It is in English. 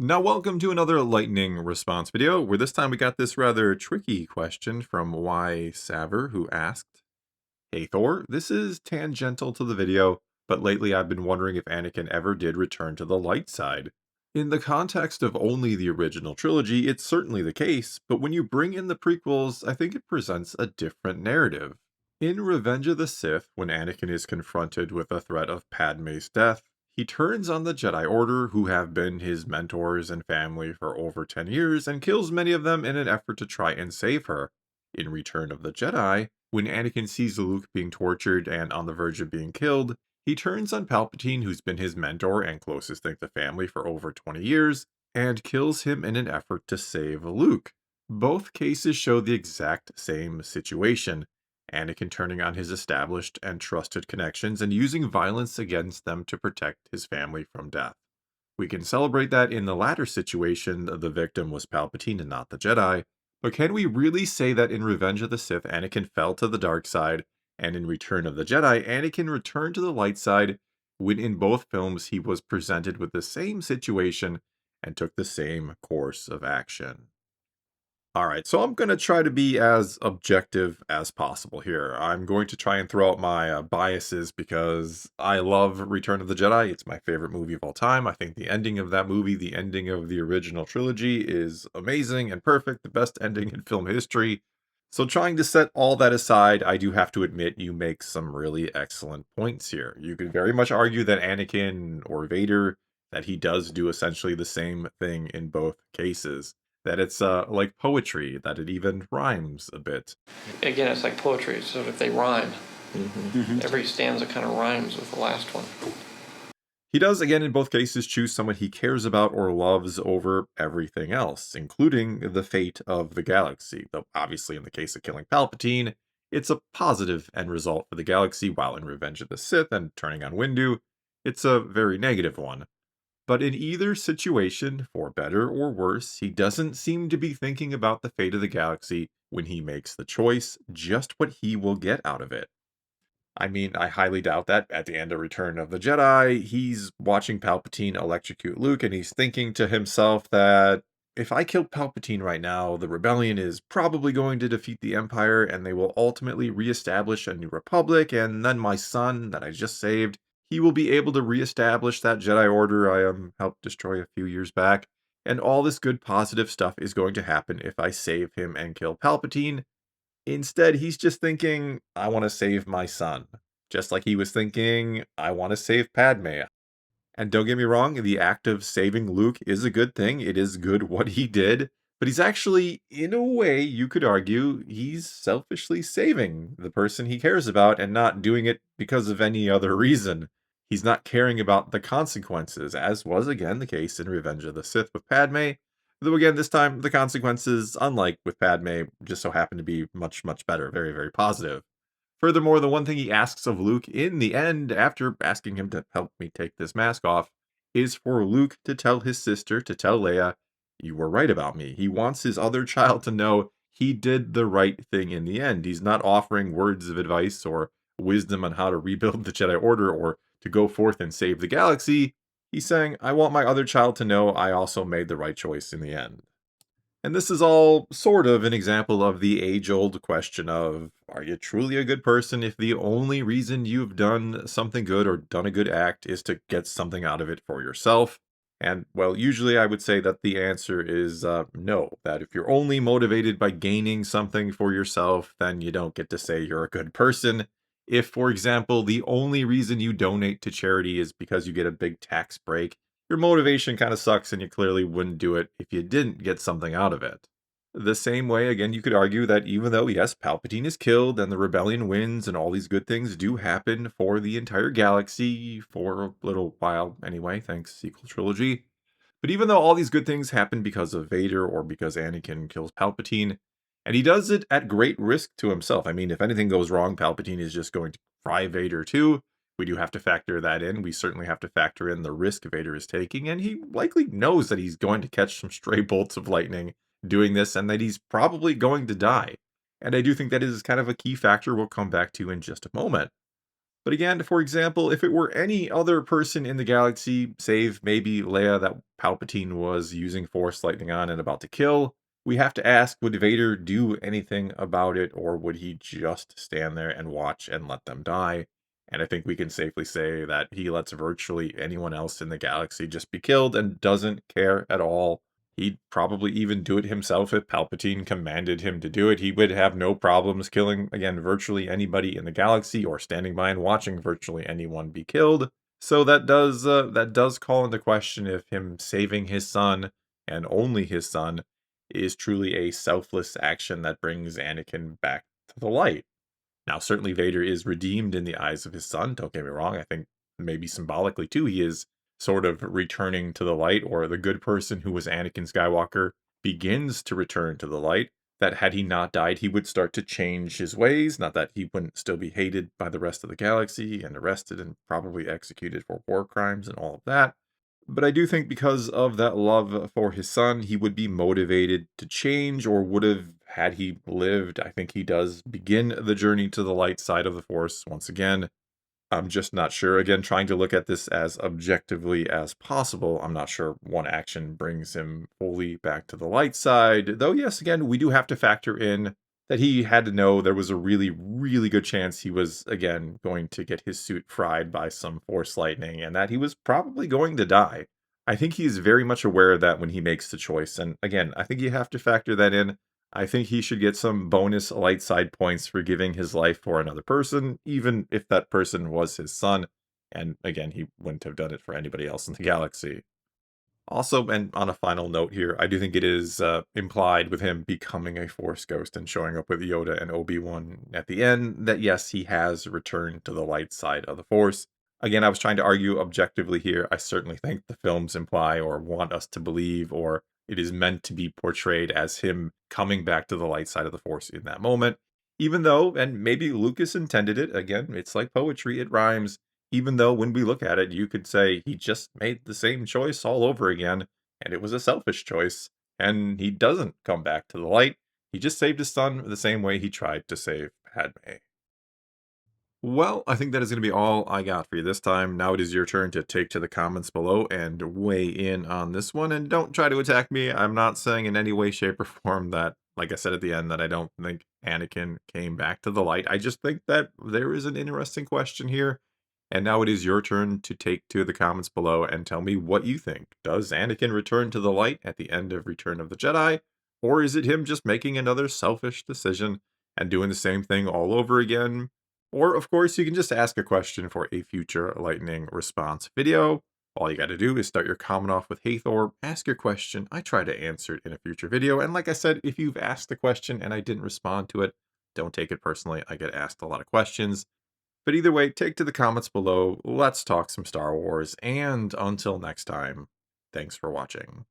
Now, welcome to another lightning response video, where this time we got this rather tricky question from Y Saver, who asked, "Hey Thor, this is tangential to the video, but lately I've been wondering if Anakin ever did return to the light side. In the context of only the original trilogy, it's certainly the case, but when you bring in the prequels, I think it presents a different narrative. In Revenge of the Sith, when Anakin is confronted with the threat of Padme's death, he turns on the Jedi Order, who have been his mentors and family for over 10 years, and kills many of them in an effort to try and save her. In Return of the Jedi, when Anakin sees Luke being tortured and on the verge of being killed, he turns on Palpatine, who's been his mentor and closest link to family for over 20 years, and kills him in an effort to save Luke. Both cases show the exact same situation: Anakin turning on his established and trusted connections and using violence against them to protect his family from death. We can celebrate that in the latter situation, the victim was Palpatine and not the Jedi, but can we really say that in Revenge of the Sith, Anakin fell to the dark side, and in Return of the Jedi, Anakin returned to the light side, when in both films he was presented with the same situation and took the same course of action? All right, so I'm going to try to be as objective as possible here. I'm going to try and throw out my biases because I love Return of the Jedi. It's my favorite movie of all time. I think the ending of that movie, the ending of the original trilogy, is amazing and perfect, the best ending in film history. So, trying to set all that aside, I do have to admit you make some really excellent points here. You could very much argue that Anakin or Vader, that he does do essentially the same thing in both cases, that it's like poetry, that it even rhymes a bit. Again, it's like poetry, so if they rhyme, Mhm. every stanza kind of rhymes with the last one. He does, again, in both cases, choose someone he cares about or loves over everything else, including the fate of the galaxy. Though, obviously, in the case of killing Palpatine, it's a positive end result for the galaxy, while in Revenge of the Sith and turning on Windu, it's a very negative one. But in either situation, for better or worse, he doesn't seem to be thinking about the fate of the galaxy when he makes the choice, just what he will get out of it. I mean, I highly doubt that at the end of Return of the Jedi, he's watching Palpatine electrocute Luke and he's thinking to himself that if I kill Palpatine right now, the rebellion is probably going to defeat the Empire and they will ultimately reestablish a new republic, and then my son that I just saved, he will be able to reestablish that Jedi Order I helped destroy a few years back, and all this good positive stuff is going to happen if I save him and kill Palpatine. Instead, he's just thinking, I want to save my son. Just like he was thinking, I want to save Padme. And don't get me wrong, the act of saving Luke is a good thing. It is good what he did. But he's actually, in a way, you could argue, he's selfishly saving the person he cares about and not doing it because of any other reason. He's not caring about the consequences, as was again the case in Revenge of the Sith with Padme. Though again, this time the consequences, unlike with Padme, just so happen to be much, much better, very, very positive. Furthermore, the one thing he asks of Luke in the end, after asking him to help me take this mask off, is for Luke to tell his sister, to tell Leia, you were right about me. He wants his other child to know he did the right thing in the end. He's not offering words of advice or wisdom on how to rebuild the Jedi Order or to go forth and save the galaxy. He's saying, I want my other child to know I also made the right choice in the end. And this is all sort of an example of the age-old question of, are you truly a good person if the only reason you've done something good or done a good act is to get something out of it for yourself? And, well, usually I would say that the answer is no, that if you're only motivated by gaining something for yourself, then you don't get to say you're a good person. If, for example, the only reason you donate to charity is because you get a big tax break, your motivation kind of sucks and you clearly wouldn't do it if you didn't get something out of it. The same way, again, you could argue that even though, yes, Palpatine is killed and the rebellion wins and all these good things do happen for the entire galaxy for a little while anyway, thanks sequel trilogy. But even though all these good things happen because of Vader or because Anakin kills Palpatine, and he does it at great risk to himself. I mean, if anything goes wrong, Palpatine is just going to fry Vader too. We do have to factor that in. We certainly have to factor in the risk Vader is taking, and he likely knows that he's going to catch some stray bolts of lightning doing this and that he's probably going to die. And I do think that is kind of a key factor we'll come back to in just a moment. But again, for example, if it were any other person in the galaxy, save maybe Leia that Palpatine was using Force lightning on and about to kill, we have to ask, would Vader do anything about it, or would he just stand there and watch and let them die? And I think we can safely say that he lets virtually anyone else in the galaxy just be killed and doesn't care at all. He'd probably even do it himself if Palpatine commanded him to do it. He would have no problems killing, again, virtually anybody in the galaxy or standing by and watching virtually anyone be killed. So that does call into question if him saving his son and only his son is truly a selfless action that brings Anakin back to the light. Now, certainly Vader is redeemed in the eyes of his son, don't get me wrong. I think maybe symbolically too, he is sort of returning to the light, or the good person who was Anakin Skywalker begins to return to the light. That had he not died, he would start to change his ways. Not that he wouldn't still be hated by the rest of the galaxy and arrested and probably executed for war crimes and all of that. But I do think because of that love for his son, he would be motivated to change, or would have had he lived. I think he does begin the journey to the light side of the Force once again. I'm just not sure. Again, trying to look at this as objectively as possible, I'm not sure one action brings him fully back to the light side. Though, yes, again, we do have to factor in that he had to know there was a really, really good chance he was, again, going to get his suit fried by some force lightning and that he was probably going to die. I think he's very much aware of that when he makes the choice. And again, I think you have to factor that in. I think he should get some bonus light side points for giving his life for another person, even if that person was his son. And again, he wouldn't have done it for anybody else in the galaxy. Also, and on a final note here, I do think it is implied with him becoming a Force ghost and showing up with Yoda and Obi-Wan at the end that yes, he has returned to the light side of the Force. Again, I was trying to argue objectively here. I certainly think the films imply or want us to believe, or it is meant to be portrayed as him coming back to the light side of the Force in that moment. Even though, and maybe Lucas intended it, again, it's like poetry, it rhymes, even though when we look at it, you could say he just made the same choice all over again, and it was a selfish choice, and he doesn't come back to the light. He just saved his son the same way he tried to save Padme. Well, I think that is going to be all I got for you this time. Now it is your turn to take to the comments below and weigh in on this one. And don't try to attack me. I'm not saying in any way, shape, or form that, like I said at the end, that I don't think Anakin came back to the light. I just think that there is an interesting question here. And now it is your turn to take to the comments below and tell me what you think. Does Anakin return to the light at the end of Return of the Jedi? Or is it him just making another selfish decision and doing the same thing all over again? Or, of course, you can just ask a question for a future lightning response video. All you got to do is start your comment off with Hathor, ask your question. I try to answer it in a future video. And like I said, if you've asked a question and I didn't respond to it, don't take it personally. I get asked a lot of questions. But either way, take to the comments below. Let's talk some Star Wars. And until next time, thanks for watching.